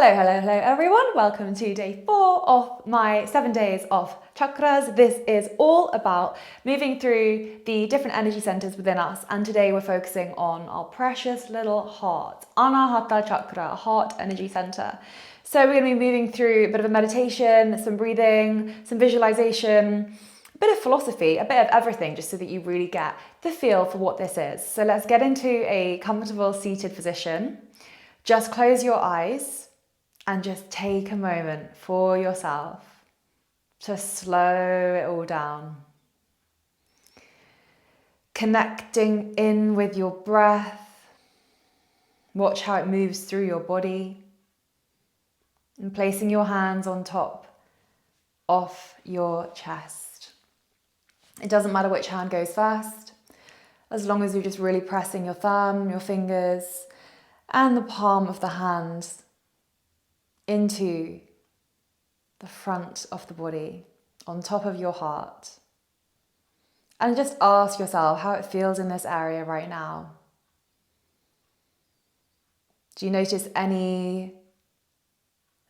Hello everyone. Welcome to day 4 of my 7 days of chakras. This is all about moving through the different energy centers within us. And today we're focusing on our precious little heart, Anahata chakra, heart energy center. So we're going to be moving through a bit of a meditation, some breathing, some visualization, a bit of philosophy, a bit of everything, just so that you really get the feel for what this is. So let's get into a comfortable seated position. Just close your eyes and just take a moment for yourself to slow it all down. Connecting in with your breath. Watch how it moves through your body. And placing your hands on top of your chest. It doesn't matter which hand goes first, as long as you're just really pressing your thumb, your fingers, and the palm of the hand into the front of the body, on top of your heart. And just ask yourself how it feels in this area right now. Do you notice any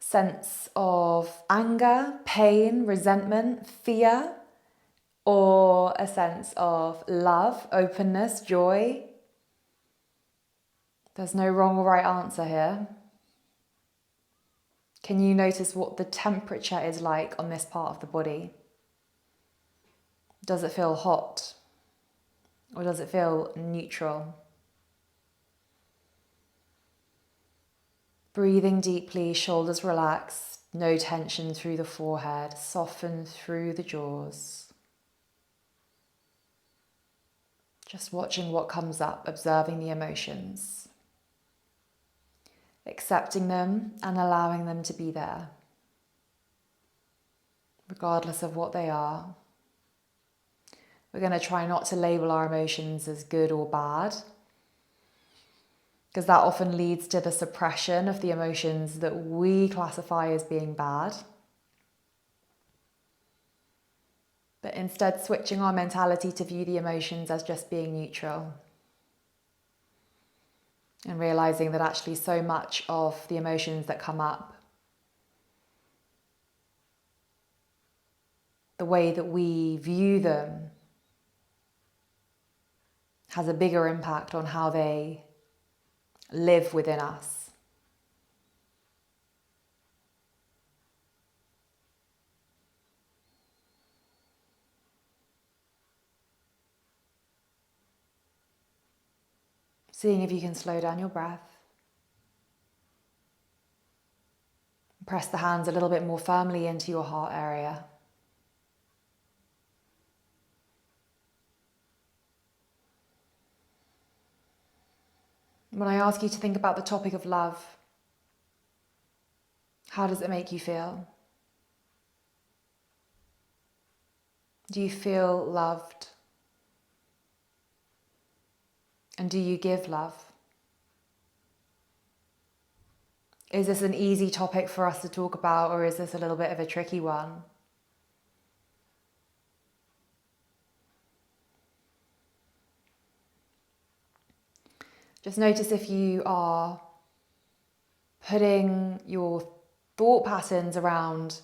sense of anger, pain, resentment, fear, or a sense of love, openness, joy? There's no wrong or right answer here. Can you notice what the temperature is like on this part of the body? Does it feel hot? Or does it feel neutral? Breathing deeply, shoulders relaxed, no tension through the forehead, soften through the jaws. Just watching what comes up, observing the emotions. Accepting them and allowing them to be there, regardless of what they are. We're going to try not to label our emotions as good or bad, because that often leads to the suppression of the emotions that we classify as being bad. But instead switching our mentality to view the emotions as just being neutral. And realizing that actually so much of the emotions that come up, the way that we view them, has a bigger impact on how they live within us. Seeing if you can slow down your breath. Press the hands a little bit more firmly into your heart area. When I ask you to think about the topic of love, how does it make you feel? Do you feel loved? And do you give love? Is this an easy topic for us to talk about, or is this a little bit of a tricky one? Just notice if you are putting your thought patterns around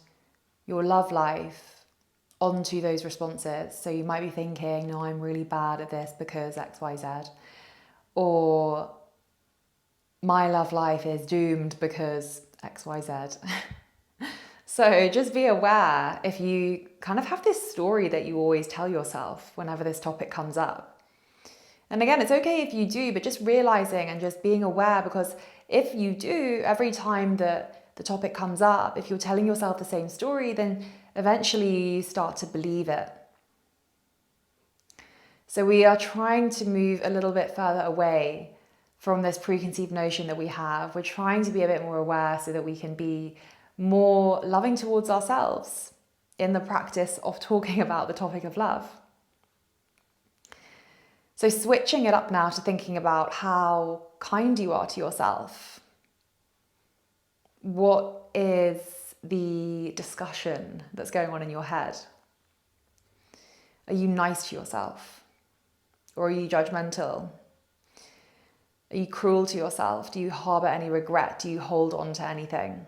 your love life onto those responses. So you might be thinking, no, I'm really bad at this because X, Y, Z. Or my love life is doomed because X, Y, Z. So just be aware if you kind of have this story that you always tell yourself whenever this topic comes up. And again, it's okay if you do, but just realizing and just being aware, because if you do, every time that the topic comes up, if you're telling yourself the same story, then eventually you start to believe it. So we are trying to move a little bit further away from this preconceived notion that we have. We're trying to be a bit more aware so that we can be more loving towards ourselves in the practice of talking about the topic of love. So switching it up now to thinking about how kind you are to yourself. What is the discussion that's going on in your head? Are you nice to yourself? Or are you judgmental? Are you cruel to yourself? Do you harbour any regret? Do you hold on to anything?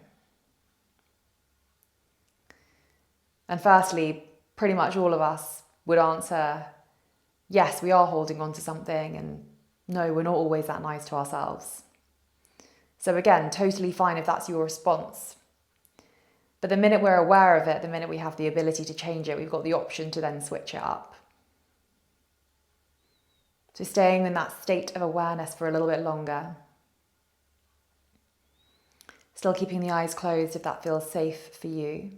And firstly, pretty much all of us would answer, yes, we are holding on to something, and no, we're not always that nice to ourselves. So again, totally fine if that's your response. But the minute we're aware of it, the minute we have the ability to change it, we've got the option to then switch it up. So staying in that state of awareness for a little bit longer. Still keeping the eyes closed if that feels safe for you.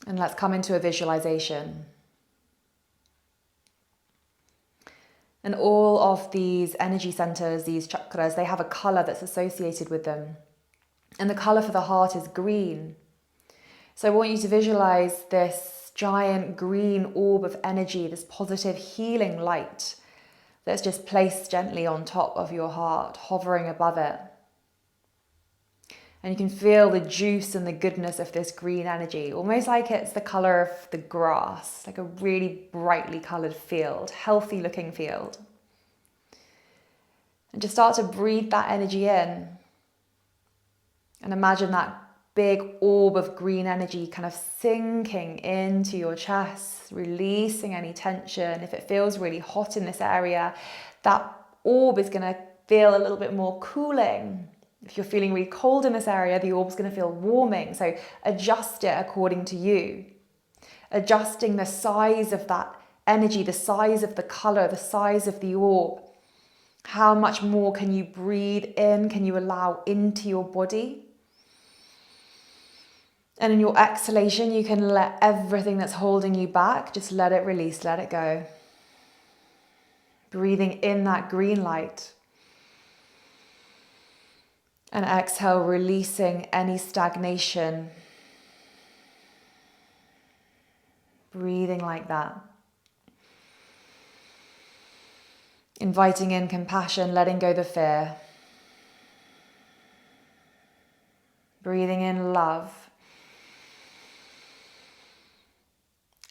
And let's come into a visualization. And all of these energy centers, these chakras, they have a color that's associated with them. And the color for the heart is green. So I want you to visualize this giant green orb of energy, this positive healing light that's just placed gently on top of your heart, hovering above it. And you can feel the juice and the goodness of this green energy, almost like it's the color of the grass, like a really brightly colored field, healthy looking field. And just start to breathe that energy in. And imagine that big orb of green energy kind of sinking into your chest, releasing any tension. If it feels really hot in this area, that orb is going to feel a little bit more cooling. If you're feeling really cold in this area, the orb's going to feel warming. So adjust it according to you. Adjusting the size of that energy, the size of the color, the size of the orb. How much more can you breathe in? Can you allow into your body? And in your exhalation, you can let everything that's holding you back, just let it release, let it go. Breathing in that green light. And exhale, releasing any stagnation. Breathing like that. Inviting in compassion, letting go the fear. Breathing in love.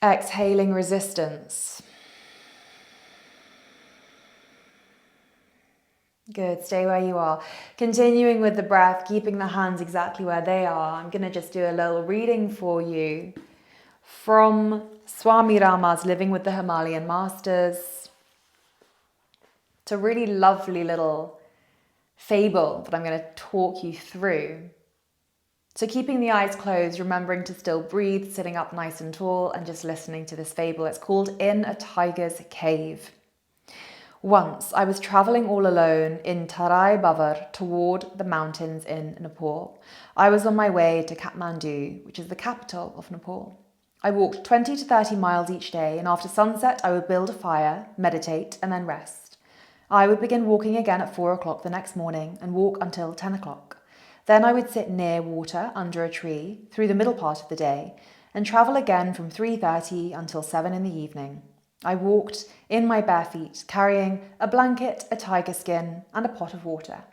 Exhaling resistance. Good, stay where you are. Continuing with the breath, keeping the hands exactly where they are. I'm going to just do a little reading for you from Swami Rama's Living with the Himalayan Masters. It's a really lovely little fable that I'm going to talk you through. So keeping the eyes closed, remembering to still breathe, sitting up nice and tall, and just listening to this fable. It's called In a Tiger's Cave. Once I was travelling all alone in Tarai Bavar toward the mountains in Nepal. I was on my way to Kathmandu, which is the capital of Nepal. I walked 20 to 30 miles each day, and after sunset I would build a fire, meditate, and then rest. I would begin walking again at 4 o'clock the next morning and walk until 10 o'clock. Then I would sit near water under a tree through the middle part of the day and travel again from 3:30 until 7 in the evening. I walked in my bare feet, carrying a blanket, a tiger skin, and a pot of water.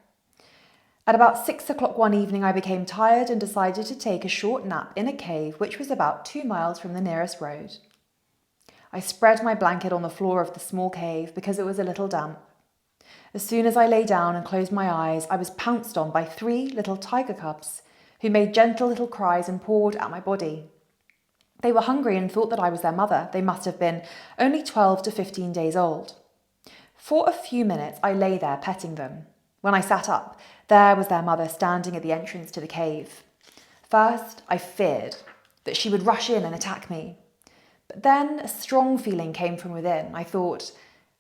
At about 6 o'clock one evening, I became tired and decided to take a short nap in a cave which was about 2 miles from the nearest road. I spread my blanket on the floor of the small cave because it was a little damp. As soon as I lay down and closed my eyes, I was pounced on by 3 little tiger cubs who made gentle little cries and pawed at my body. They were hungry and thought that I was their mother. They must have been only 12 to 15 days old. For a few minutes, I lay there petting them. When I sat up, there was their mother standing at the entrance to the cave. First, I feared that she would rush in and attack me. But then a strong feeling came from within. I thought,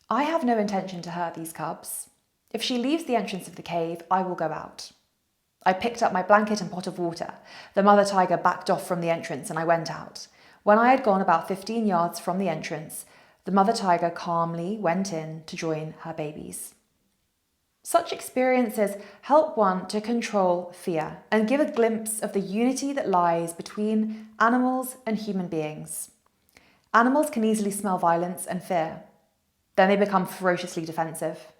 I have no intention to hurt these cubs. If she leaves the entrance of the cave, I will go out. I picked up my blanket and pot of water. The mother tiger backed off from the entrance and I went out. When I had gone about 15 yards from the entrance, the mother tiger calmly went in to join her babies. Such experiences help one to control fear and give a glimpse of the unity that lies between animals and human beings. Animals can easily smell violence and fear. Then they become ferociously defensive.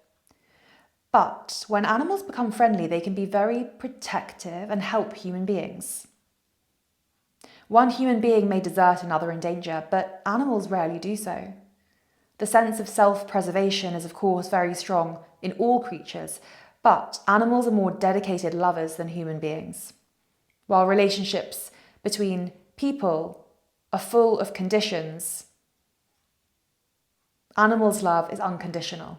But when animals become friendly, they can be very protective and help human beings. One human being may desert another in danger, but animals rarely do so. The sense of self-preservation is of course very strong in all creatures, but animals are more dedicated lovers than human beings. While relationships between people are full of conditions, animals' love is unconditional.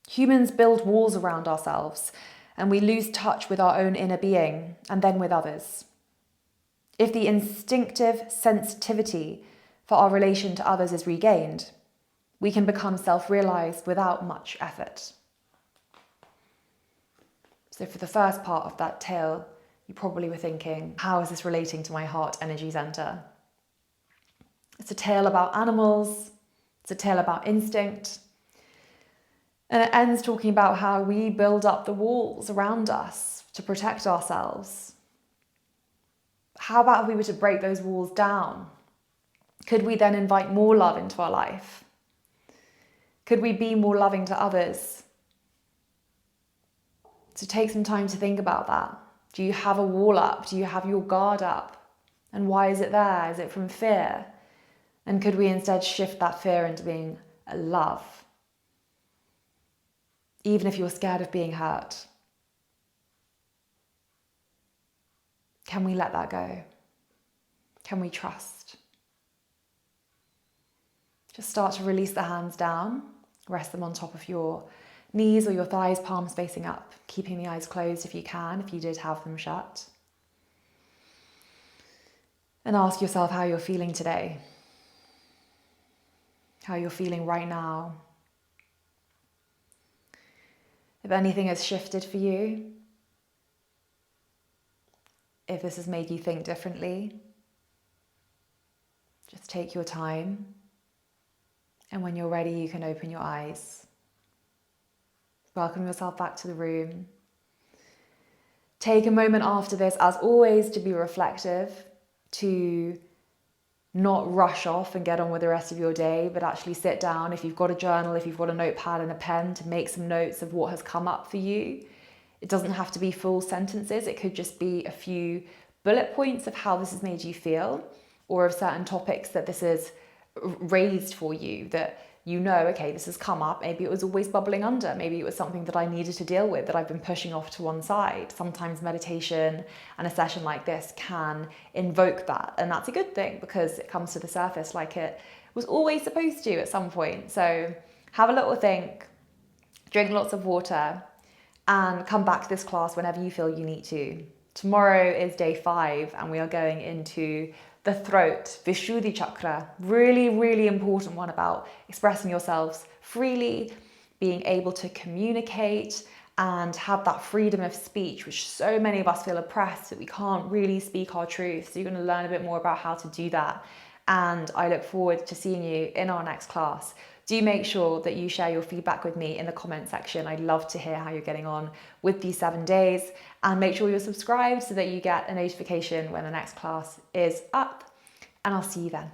Humans build walls around ourselves, and we lose touch with our own inner being and then with others. If the instinctive sensitivity for our relation to others is regained, we can become self-realized without much effort. So for the first part of that tale, you probably were thinking, how is this relating to my heart energy center? It's a tale about animals, it's a tale about instinct, and it ends talking about how we build up the walls around us to protect ourselves. How about if we were to break those walls down? Could we then invite more love into our life? Could we be more loving to others? So take some time to think about that. Do you have a wall up? Do you have your guard up? And why is it there? Is it from fear? And could we instead shift that fear into being a love? Even if you're scared of being hurt. Can we let that go? Can we trust? Just start to release the hands down. Rest them on top of your knees or your thighs, palms facing up, keeping the eyes closed if you can, if you did have them shut. And ask yourself how you're feeling today. How you're feeling right now. If anything has shifted for you, if this has made you think differently, just take your time. And when you're ready, you can open your eyes. Welcome yourself back to the room. Take a moment after this, as always, to be reflective, to not rush off and get on with the rest of your day, but actually sit down, if you've got a journal, if you've got a notepad and a pen, to make some notes of what has come up for you. It doesn't have to be full sentences. It could just be a few bullet points of how this has made you feel, or of certain topics that this has raised for you, that you know, okay, this has come up. Maybe it was always bubbling under. Maybe it was something that I needed to deal with that I've been pushing off to one side. Sometimes meditation and a session like this can invoke that. And that's a good thing because it comes to the surface like it was always supposed to at some point. So have a little think, drink lots of water, and come back to this class whenever you feel you need to. Tomorrow is day 5 and we are going into the throat, Vishuddhi chakra, really, really important one about expressing yourselves freely, being able to communicate and have that freedom of speech, which so many of us feel oppressed that we can't really speak our truth. So you're going to learn a bit more about how to do that. And I look forward to seeing you in our next class. Do make sure that you share your feedback with me in the comment section. I'd love to hear how you're getting on with these 7 days, and make sure you're subscribed so that you get a notification when the next class is up, and I'll see you then.